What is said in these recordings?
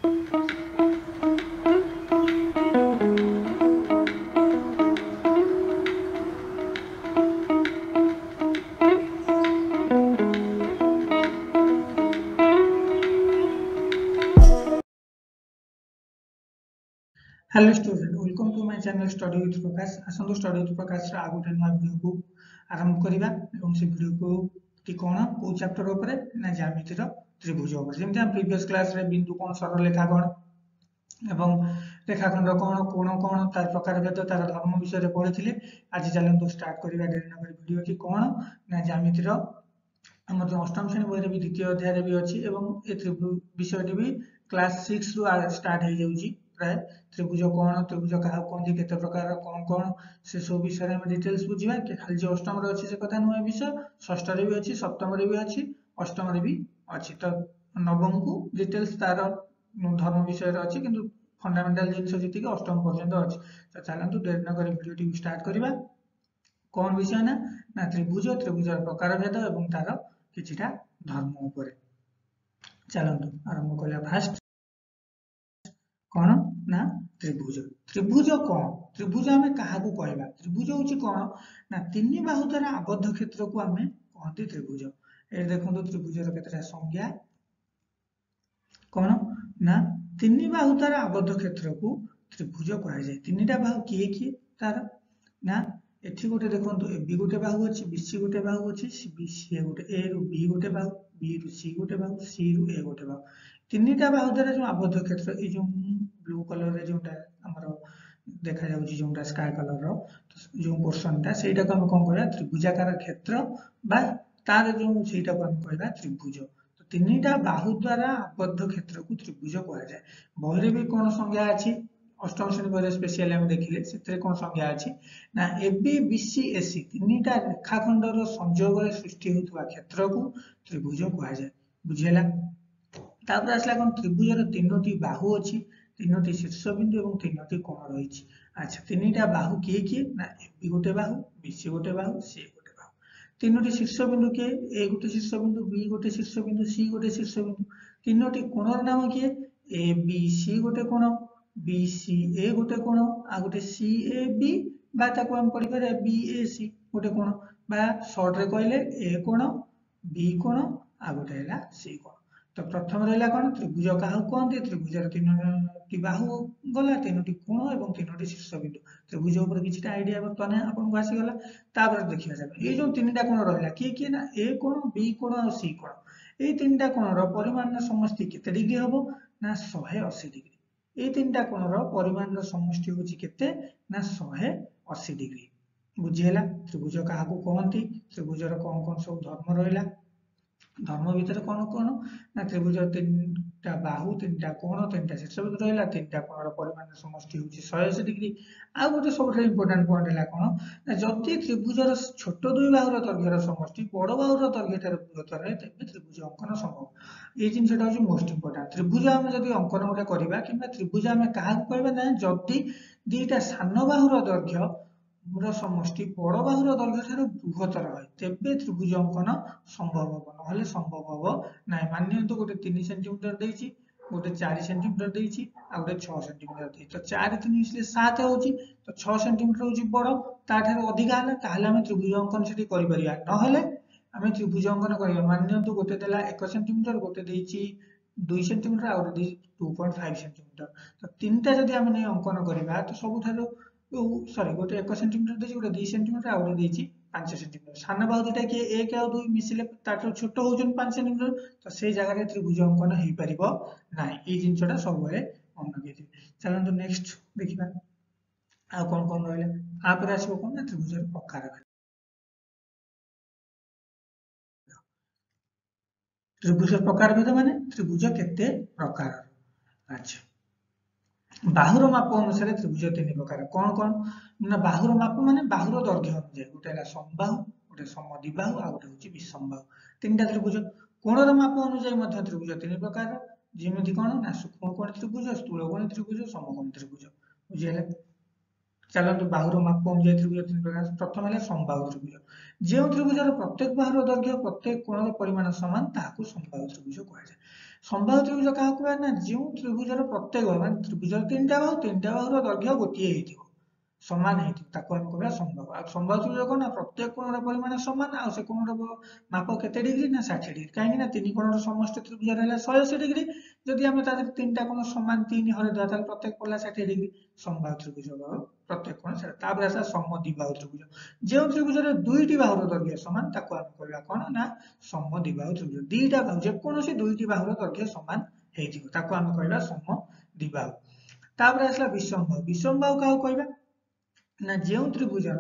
Hello student, welcome to my channel study with Prakash. आसंतु study with Prakash रा आगो नुआ वीडियो को आरंभ करिबा एवं से वीडियो को टी कोन को चैप्टर ऊपर ना ज्यामिति रो त्रिभुज ऊपर जेमते हम प्रीवियस क्लास रे बिंदु कोण सरलरेखा कोण एवं रेखाखंड कोण कोण कोण तार प्रकार भेद तार धर्म विषय रे पढिथिले। आज चलंतु स्टार्ट करिबा डेरी नंबर वीडियो टी कोण ना ज्यामिति रो हमर जो अष्टम श्रेणी बही रे भी द्वितीय अध्याय रे भी अछि एवं ए त्रिभुज विषय भी क्लास 6 रु स्टार्ट हो जाउची। प्राय त्रिभुज कोण त्रिभुज काहा कोंदी केते प्रकार कोन कोन से सब विषय में डिटेल्स बुझिबा के खाली जो अष्टम रे अछि से कथा नुआ विषय षष्ठ रे भी अछि सप्तम रे भी अछि अष्टम रे भी अछि। तो नवम को डिटेल्स तार धर्म विषय रे अछि किंतु फंडामेंटल जिंस जति के अष्टम पर्यंत अछि। तो चलंतु देर न करी वीडियो टी स्टार्ट करिबा। कोन विषय ना त्रिभुज त्रिभुजर प्रकार भेद एवं तार किछिटा धर्म ऊपर चलंतु आरंभ करिया। फास्ट कोन ना त्रिभुज त्रिभुज कोन त्रिभुज हमें काहा को कहबा त्रिभुज होची कोन ना तीन बाहु द्वारा आबद्ध क्षेत्र को हमें कहते त्रिभुज। ए देखंतु त्रिभुजर केतरा संज्ञा कोन ना तीन बाहु द्वारा आबद्ध क्षेत्र को त्रिभुज कहा जाय। तीनटा बाहु किए किए तार ना एठी गोटे देखंतु ए बी गोटे बाहु अछि बी सी गोटे बाहु अछि बी सी गोटे ए रु बी गोटे बाहु बी रु सी गोटे बाहु सी रु ए गोटे बाहु तीनटा बाहु द्वारा जो आबद्ध क्षेत्र ए जो ब्लू कलर रे जोटा हमरो देखा जाउची जोटा स्काई कलर रो जो पोर्शन ता सेटा को हम कोन कहया त्रिभुजाकार क्षेत्र बा तार जो सेटा को हम कहबा त्रिभुज। तो तीनटा बाहु द्वारा आबद्ध क्षेत्र को त्रिभुज कहया जाय। बहरे भी कोन संज्ञा अछि अष्टम श्रेणी बहरे स्पेशली हम देखिले सेतरे कोन संज्ञा अछि ना ए बी बी सी ए सी तीनटा रेखाखंड रो संयोग रे सृष्टि होतबा क्षेत्र को त्रिभुज कहया जाय। बुझियला। तापर आसला कोन त्रिभुजर तीनोटी बाहु अछि तीनोटी शीर्षबिंदु एवं तीनोटी कोण रहिछि। अच्छा तीनटा बाहु किए किए ना ए बी गोटे बाहु बी सी गोटे बाहु सी गोटे बाहु तीनोटी शीर्षबिंदु के ए गोटे शीर्षबिंदु बी गोटे शीर्षबिंदु सी गोटे शीर्षबिंदु तीनोटी कोणर नाम किए ए बी सी गोटे कोण बी सी ए गोटे कोण आ गोटे सी ए बी बा ताको हम पढि पारे बी ए सी गोटे कोण बा शॉर्ट रे कहले ए कोण बी कोण आ गोटे हैला सी कोण। तो प्रथम रहला कोन त्रिभुज काहा कहते त्रिभुजर तीनोटी बाहु गला तीनोटी कोण एवं तीनोटी शीर्षबिंदु त्रिभुज ऊपर किछटा आईडिया बर्तमान आपन को आसी गला। तापर देखिया जाबे ए जो तीनटा कोण रहला किए किए ना ए कोण बी कोण और सी कोण ए तीनटा कोणर परिमाण समष्टि केते डिग्री हबो ना 180 डिग्री। ए तीनटा कोणर परिमाण समष्टि होची केते ना 180 डिग्री। बुझियला। त्रिभुज काहा को कहंती त्रिभुजर कोन कोन सब धर्म रहला धर्म भीतर कोन कोन ना त्रिभुज तीनटा बाहु तीनटा कोण तीनटा शीर्षबिंदु रहला तीनटा कोणर परिमाण समष्टि होची 180 डिग्री। आ गोटे सबसे इंपोर्टेंट पॉइंट हैला कोन ना जति त्रिभुजर छोट दुई बाहुर दैर्घ्यर समष्टि बड़ बाहुर दैर्घ्य ठाରୁ बृहत रहे तेबे त्रिभुज अंकन संभव। ए जिंसटा होची मोस्ट इंपोर्टेंट। त्रिभुज हम जदि अंकन गोटे करिबा किबा त्रिभुज हम काहा को कहबा ना जति दुईटा सान बाहुर दैर्घ्य पूरा समष्टि बड़ बाहुर दैर्घ्य ठाରୁ बृहत रहे तेबे त्रिभुज अंकन संभव हो नहले संभव हो नाही। मानियंतु गोटे 3 सेंटीमीटर देइछि गोटे 4 सेंटीमीटर देइछि आ गोटे 6 सेंटीमीटर देइछि तो 4 3 मिसले 7 होछि तो 6 सेंटीमीटर होछि बड़ ता ठाରୁ अधिका हला ताहले हम त्रिभुज अंकन सेठी करि परिया नहले हम त्रिभुज अंकन करिया। मानियंतु गोटे देला 1 सेंटीमीटर गोटे देइछि 2 सेंटीमीटर आ गोटे 2.5 सेंटीमीटर तो तीनटा जदि हम नै अंकन करिबा तो सब ठाରୁ सॉरी गोटे 1 सेंटीमीटर देइछि गोटे 2 सेंटीमीटर आ गोटे देइछि 5 सेंटीमीटर सान बाहु दुटा कि 1 और 2 मिसिले ताठो छोट होजन 5 सेंटीमीटर तो से जगह रे त्रिभुज अंकन हेइ परिबो नाही। ई जिंसटा सब बेले मन रखिथि। चलंतु नेक्स्ट देखिबा आ कोन कोन रहले आ पर आसीबो कोन ना त्रिभुजर प्रकार। त्रिभुजर प्रकार भेद माने त्रिभुज केते प्रकार। अच्छा बाहुर माप अनुसार त्रिभुज तीन प्रकार कोन कोन ना बाहुर माप माने बाहुर दैर्घ्य अनुसार गोटे हैला समबाहु गोटे समद्विबाहु आ गोटे होची विषमबाहु तीनटा त्रिभुज। कोणर माप अनुसार मध्य त्रिभुज तीन प्रकार जेमिति कोन ना सूक्ष्म कोण त्रिभुज स्थूल कोण त्रिभुज समकोण त्रिभुज। बुझियला। चलतु बाहुर माप अनुसार त्रिभुज तीन प्रकार प्रथम है समबाहु त्रिभुज जो त्रिभुजर प्रत्येक बाहुर दैर्घ्य प्रत्येक कोणर परिमाण समान ताकू समबाहु त्रिभुज कहुए समबाहु त्रिभुज क्या कह ना जो त्रिभुजर प्रत्येक बाहु मान त्रिभुजर तीन टा बाहुर दैर्घ्य गोटे हो समान है कह समबाहु आ समबाहु त्रिभुज कौन ना प्रत्येक कोणर परिमाण समान आ से कोणर माप केते डिग्री ना 60 डिग्री कहीं ना तीन कोणर समस्त त्रिभुज है 180 डिग्री जदि आम तीन टा कोण समान तीन हरदा प्रत्येक पड़ा 60 डिग्री समबाहु त्रिभुज प्रत्येक कोण तापर आसा समद्विबाहु त्रिभुज जो त्रिभुजर दुईटी बाहुर दैर्घ्य समान ताको आम कहबा कोन ना समद्विबाहु त्रिभुज दुईटा बाहु जेकोसी दुईटी बाहुर दैर्घ्य समान हेतिबो ताको आम कहबा समद्विबाहु तापर आसला विषमबाहु विषमबाहु काहू कहबा ना जो त्रिभुजर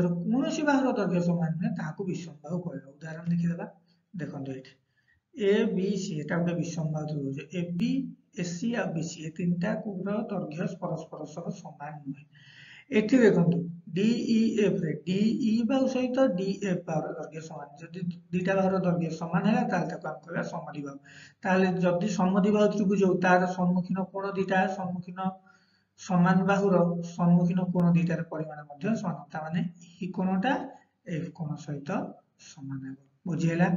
कौन सी बाहुर दैर्घ्य समान नुहे ताकू विषमबाहु कहबा उदाहरण देखिदेबा देखंतु एठी ए बी सी एटा गोटे विषमबाहु त्रिभुज A B A C uh B C ए तीनटा कोर दैर्घ्य परस्पर सह समान नुहे एठी देखंतु डी ई एफ रे डी ई बाहु सहित डी एफ बाहुर दैर्घ्य समान जदि दुईटा बाहुर दैर्घ्य समान है ताले ताको हम कहबा समद्विबाहु ताले जदि समद्विबाहु त्रिभुज तार सम्मुखीन कोण दुईटा सम्मुखीन समान बाहुर सम्मुखीन कोण दुईटार परिमाण मध्य समान तामाने ई कोणटा एफ कोण सहित समान है बुझिहेला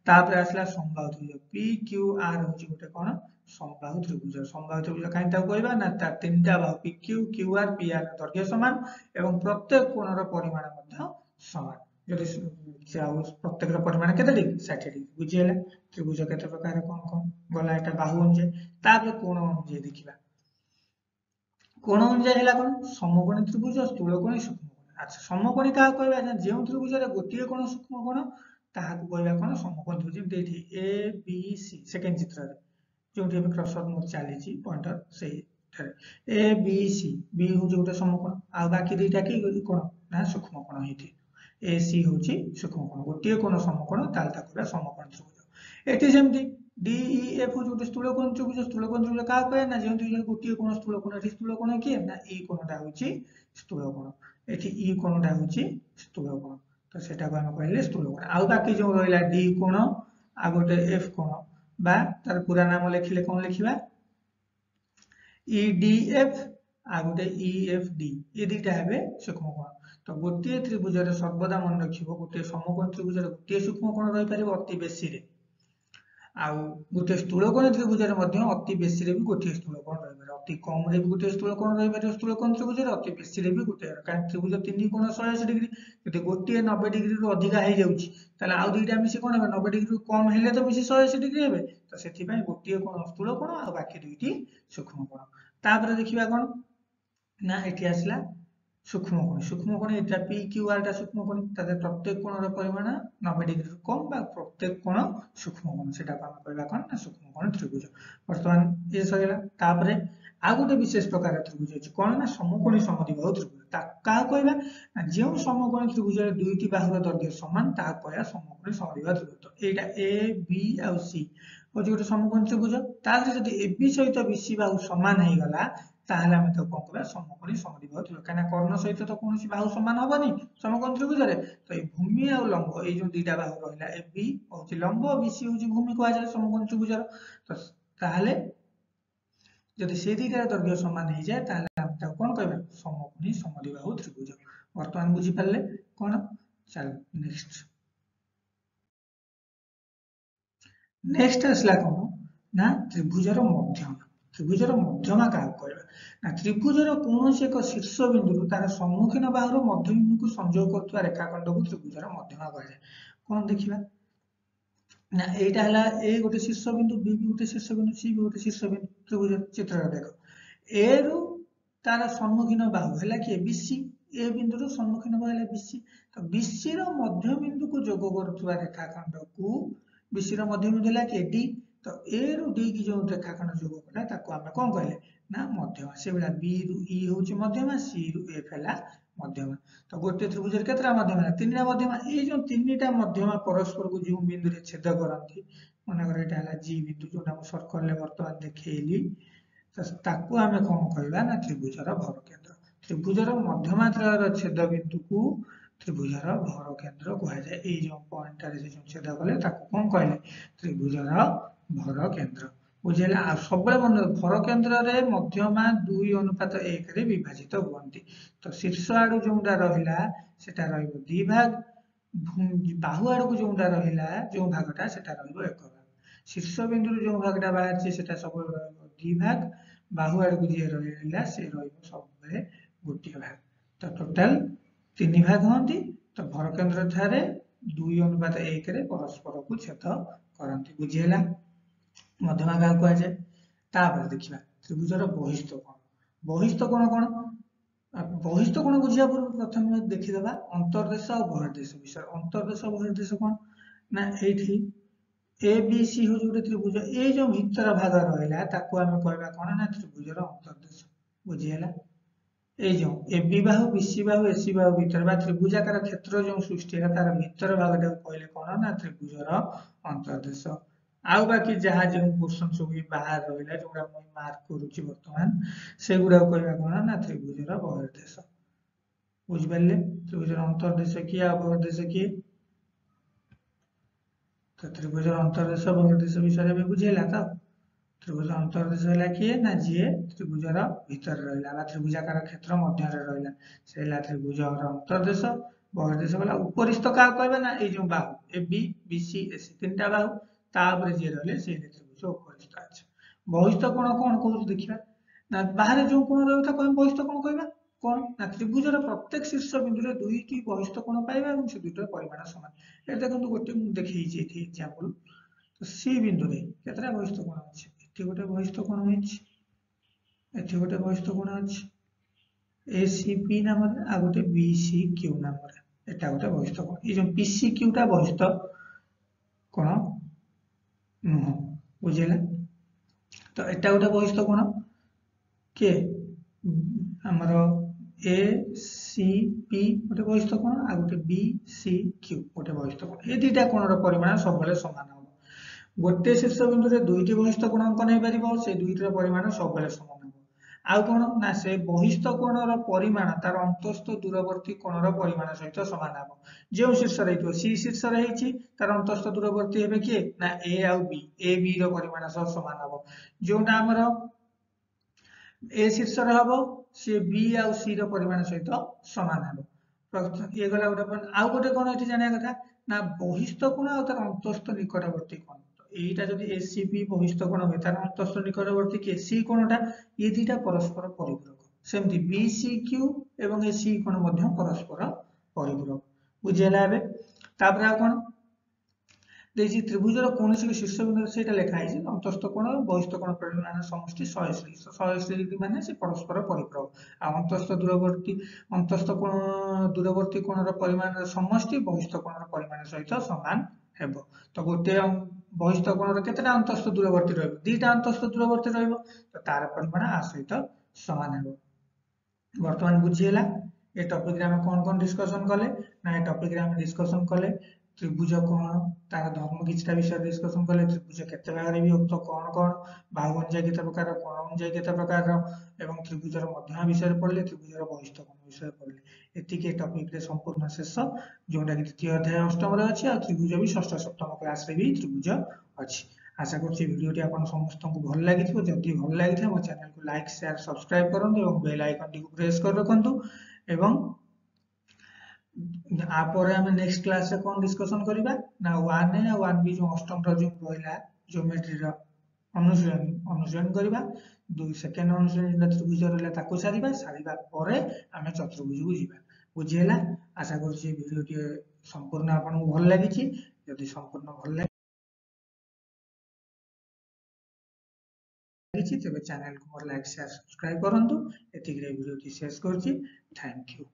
तापर आसला समबाहु त्रिभुज पी क्यू आर होची गोटे कोण समबाहु त्रिभुज काई ताको कहबा ना ता तीनटा बाहु P Q Q R P R दैर्घ्य समान एवं प्रत्येक कोणर परिमाण मध्य समान जदि प्रत्येक परिमाण केते डिग्री 60 डिग्री बुझिहेला त्रिभुज केते प्रकार कोन गला एटा बाहु अनुसार तापर कोण अनुसार देखिबा कोण अनुसार है कौन समकोणी त्रिभुज स्थूलकोणी सूक्ष्मकोणी अच्छा समकोणी क्या कहबा जो त्रिभुज गोटे कोण सूक्ष्मकोण ताहाकू कहबा कोन समकोणी त्रिभुज जेमति ए बी सी सेकेंड चित्र रे जोठी हम क्रसर मोर चली पॉइंटर से ए बी सी बी हूँ गोटे समकोण आ बाकी दुईटा कि कोण ना सूक्ष्मकोण हेथि ए सी हूँ सूक्ष्मकोण गोटे कोण समकोण ताल ताकू समकोणी त्रिभुज एठी सेमति डी ई एफ हूँ गोटे स्थूलकोण त्रिभुज क्या कहे ना जो गोटे कोण स्थूलकोण एठी स्थूलकोण किए ना ई कोणटा होची स्थूलकोण एठी ई कोणटा होची स्थूलकोण तो सेटा को हम कहले स्थूलकोण आ बाकी जो रहिला डी कोण आ गोटे एफ कोण बा तार पूरा नाम लिखिले कोन लिखिबा ई डी एफ आ गोटे ई एफ डी ए दुईटा हेबे सूक्ष्मकोण तो गोटे त्रिभुजर सर्वदा मन रखिबो गोटे समकोण त्रिभुजर गोटे सूक्ष्मकोण रहि परिबो अति बेसी रे आउ गोटे स्थूलकोण त्रिभुजर मध्य अति बेसी रे भी गोटे स्थूलकोण रहि पारे अति कम रे भी गोटे स्थूलकोण रहि पारे स्थूलकोण त्रिभुजर अति बेसी रे भी गोटे कारण त्रिभुज तीन कोण 180 डिग्री यदि गोटे 90 डिग्री रु अधिका हे जाउची ताले आउ दुईटा मिसी कोन हेबे 90 डिग्री रु कम हेले तो मिसी 180 डिग्री हेबे तो सेथि पय गोटे कोण स्थूलकोण आ बाकी दुईटी सूक्ष्मकोण तापर देखिबा कोन ना एठी आसला सूक्ष्मकोण एटा पी क्यू आर टा सूक्ष्मकोण ताते प्रत्येक कोणर परिमाण 90 डिग्री रु कम बा प्रत्येक कोण सूक्ष्मकोण सेटा को हम कहबा कोन ना सूक्ष्मकोण त्रिभुज वर्तमान ये सगला तापर आ गोटे विशेष प्रकार त्रिभुज अछि कोन ना समकोणी समद्विबाहु त्रिभुज ता का कहबा जे समकोणी त्रिभुज दुईटी बाहुर दैर्घ्य समान ता कहया समकोणी समद्विबाहु त्रिभुज तो एटा ए बी आ सी होची गोटे समकोणी त्रिभुज ताले जदि ए बी सहित बी सी बाहु समान हे गला ताहले हम तो कोन कहबा समकोणी समद्विबाहु त्रिभुज काना कर्ण सहित तो कोनोसी बाहु समान होबनी समकोण त्रिभुज रे तो ए भूमि आ लंब ए जो दुईटा बाहु रहला ए बी होची लंब बी सी होची भूमि को जाय समकोण त्रिभुज तो ताहले जदि से दुईटा दैर्घ्य समान हे जाय ताहले हम तो कोन कहबा समकोणी समद्विबाहु त्रिभुज वर्तमान बुझी पाले कोन चल नेक्स्ट असला कोन ना त्रिभुजर मध्यमा क्या कहबा ना त्रिभुजर कौन एक शीर्ष बिंदु तार सम्मुखीन बाहुर मध्य बिंदु को संयोग करथुवा रेखाखंड को त्रिभुजर मध्यमा कहले कोन देखिबा ना एटा हला ए गोटे शीर्ष बिंदु बी भी गोटे शीर्ष बिंदु सी भी गोटे शीर्ष बिंदु त्रिभुज चित्र देखो ए रु तार सम्मुखीन बाहु हला कि बीसी ए बिंदु रो सम्मुखीन बाहु हला बीसी तो बीसी रो मध्य बिंदु को जोग करथुवा रेखाखंड को बीसी रो मध्य बिंदु हला कि डी तो ए रु डी की जो रेखाखंड जोग कला ताको हम कोन कहले ना मध्यमा से बेला बी रु ई होची मध्यमा सी रु एफ हला मध्यमा तो गोटे त्रिभुज केतरा मध्यमा तीनटा मध्यमा ए जो तीनटा मध्यमा परस्पर को जो बिंदु रे छेद करंती माने करे एटा हला जी बिंदु जोटा हम सर्कल ले वर्तमान देखैली तो ताको हम कोन कहबा ना त्रिभुजर भर केंद्र त्रिभुजर मध्यमा त्र छेद बिंदु को त्रिभुजर भर केंद्र कहा जाय ए जो पॉइंट रे जो छेद कले ताको कोन कहले त्रिभुजर भर केंद्र बुझेला सब मन भर केन्द्र रे मध्यमा 2:1 रे विभाजित हुअन्ति तो शीर्ष आडू जोंडा रहिला सेटा रहइबो 2 भाग बाहु आडू जोंडा रहिला जो भागटा सेटा रहइबो 1 भाग शीर्ष बिंदु जो भागटा बाहर सेटा सब रहइबो 2 भाग बाहु आडू जे रहिला से रहइबो सब बेले गोटिए भाग तो टोटल 3 भाग होंती तो भर केन्द्र ठारे 2:1 रे परस्पर को छेद करंती बुझिहेला मध्यमा क्या कहुए तापर देखा त्रिभुजर बहिस्थ कोण कौन बहिस्थ कोण बुझा पूर्व प्रथम देखीदा अंतर्देश और बहिर्देश विषय अंतर्देश बहिर्देश कौन ना ये ए बी सी हूँ गोटे त्रिभुज ये जो भितर भाग रहा आम कहवा कौन ना त्रिभुजर अंतर्देश बुझीगला ये जो A B Bahu B C Bahu AC बाहु भितर त्रिभुजाकार क्षेत्र जो सृष्टि है तार भितर भाग कहले कौन ना त्रिभुजर अंतर्देश आउ बाकी जहाँ जो पोर्सन सब बाहर रहा जो मार्क करुच्ची बर्तमान से गुड़ा कहवा कौन ना त्रिभुजर बहिर्देश बुझिपारे त्रिभुजर अंतर्देश किए आ बहिर्देश किए तो त्रिभुजर अंतर्देश बहिर्देश विषय में बुझेगा तो त्रिभुज अंतर्देश है किए ना जी त्रिभुजर भितर रहा त्रिभुजाकार क्षेत्र मध्य रहा से त्रिभुजर अंतर्देश बहिर्देश गला उपरिस्थ क्या कहवा ना ये जो बाहु A B B C S 3टा बाहु तापर जी रहे से त्रिभुज उपरिस्थ अच्छा बहिस्थ कोण कौन कहूँ देखा ना बाहर जो कोण रहा कह बहिस्थ कोण कहवा कौन ना त्रिभुजर प्रत्येक शीर्ष बिंदु दुईटी बहिस्थ कोण पाइबा और से दुईटर परिमाण सामान ये देखो गोटे देखी एग्जांपल तो सी बिंदु रे केतरा बहिस्थ कोण अछि एठी गोटे बहिस्थ कोण अछि एठी गोटे बहिस्थ कोण अछि एसीपी नाम रे आ गोटे बीसीक्यू नाम रे एटा गोटे बहिस्थ कोण ए जो पीसीक्यू टा बहिस्थ कोण नुह बुझेला तो एटा गोटे बहिस्थ कोण के हमर ए सी पी गोटे बहिस्थ कोण आ गोटे बी सी क्यू गोटे बहिस्थ कोण ए दुईटा कोणर परिमाण सब सामान हम गोटे शीर्ष बिंदु रे दुईटी बहिस्थ कोण अंकन हो पारिबो से दुईटर परिमाण सब सामान हम आउ कोण ना से बहिस्थ कोणर परिमाण तार अंतस्थ दूरवर्ती कोणर परिमाण सहित समान हम जो शीर्ष रही सी शीर्ष रही तार अंतस्थ दूरवर्ती हेबे किए ना ए आउ बी ए बी रो परिमाण सह समान हम जोटा हमर ए शीर्ष हम सी बी आउ सी रो परिमाण सहित समान हम ये गला गोटे आउ गोटे कौन ये जाना कथा ना बहिस्थ कोण आ तार अंतस्थ निकटवर्ती कोण এইটা যদি এসসিপি বহিষ্ঠ কোণ হয় তার অন্তঃস্থ নিকটবর্তী কি সি কোণটা এই দুইটা পরস্পর পরিপূরক সেমতি বিসিকিউ এবং এই সি কোণ ମଧ୍ୟ পরস্পর পরিপূরক বুঝিলা হবে তারপরে আর কোণ দেখি ত্রিভুজের কোনসি শীর্ষ বিন্দু সেটা লেখা আছে অন্তঃস্থ কোণ বহিষ্ঠ কোণ পরিমাণ সমষ্টি 180 মানে সে পরস্পর পরিপূরক আর অন্তঃস্থ কোণ দূরবর্তী কোণর পরিমাণের সমষ্টি বহিষ্ঠ কোণর পরিমাণ সহিত সমান ହେବ তো গোটে बहिष्ठ कोण केतटा अंतस्थ दूरवर्ती रहिबो दुईटा अंतस्थ दूरवर्ती रहिबो तो तार परिमाण आ सहित समान हेबो वर्तमान बुझिहेला ए टॉपिक रे हम कोन डिस्कशन कले ना ए टॉपिक रे हम डिस्कशन कले त्रिभुज कोण तार धर्म किछटा विषय डिस्कशन कले त्रिभुज केते भाग रे विभक्त कोन कोन बाहु अनुजाई केते प्रकार कोण अनुजाई केते प्रकार एवं त्रिभुजर मध्यमा विषय पढ़ले त्रिभुजर बहिष्ठ कोण विषय पढ़ले एतिके टॉपिक रे संपूर्ण शेष जोटा कि द्वितीय अध्याय अष्टम रे अछि आ त्रिभुज भी षष्ठ सप्तम क्लास रे भी त्रिभुज अछि आशा करछि वीडियोटी आपन समस्त को भल लागिथिबो जदि भल लागिथे मो चैनल को लाइक शेयर सब्सक्राइब करंतु एवं बेल आइकन टी को प्रेस कर रखंतु एवं आपर हम नेक्स्ट क्लास रे कोन डिस्कशन करिबा ना 1a आ 1b जो अष्टम रो जो रहला ज्योमेट्री रो अनुसरण करिबा दो सेकेंड अनुसरण त्रिभुज रहला ताको सारिबा परे हम चतुर्भुज को जिबा बुझिहेला आशा करछि वीडियोटी संपूर्ण आपन को भल लागिछि यदि संपूर्ण भल लागिछि तबे चैनल को लाइक शेयर सब्सक्राइब करंतु एतिक रे वीडियोटी शेष करछि थैंक यू।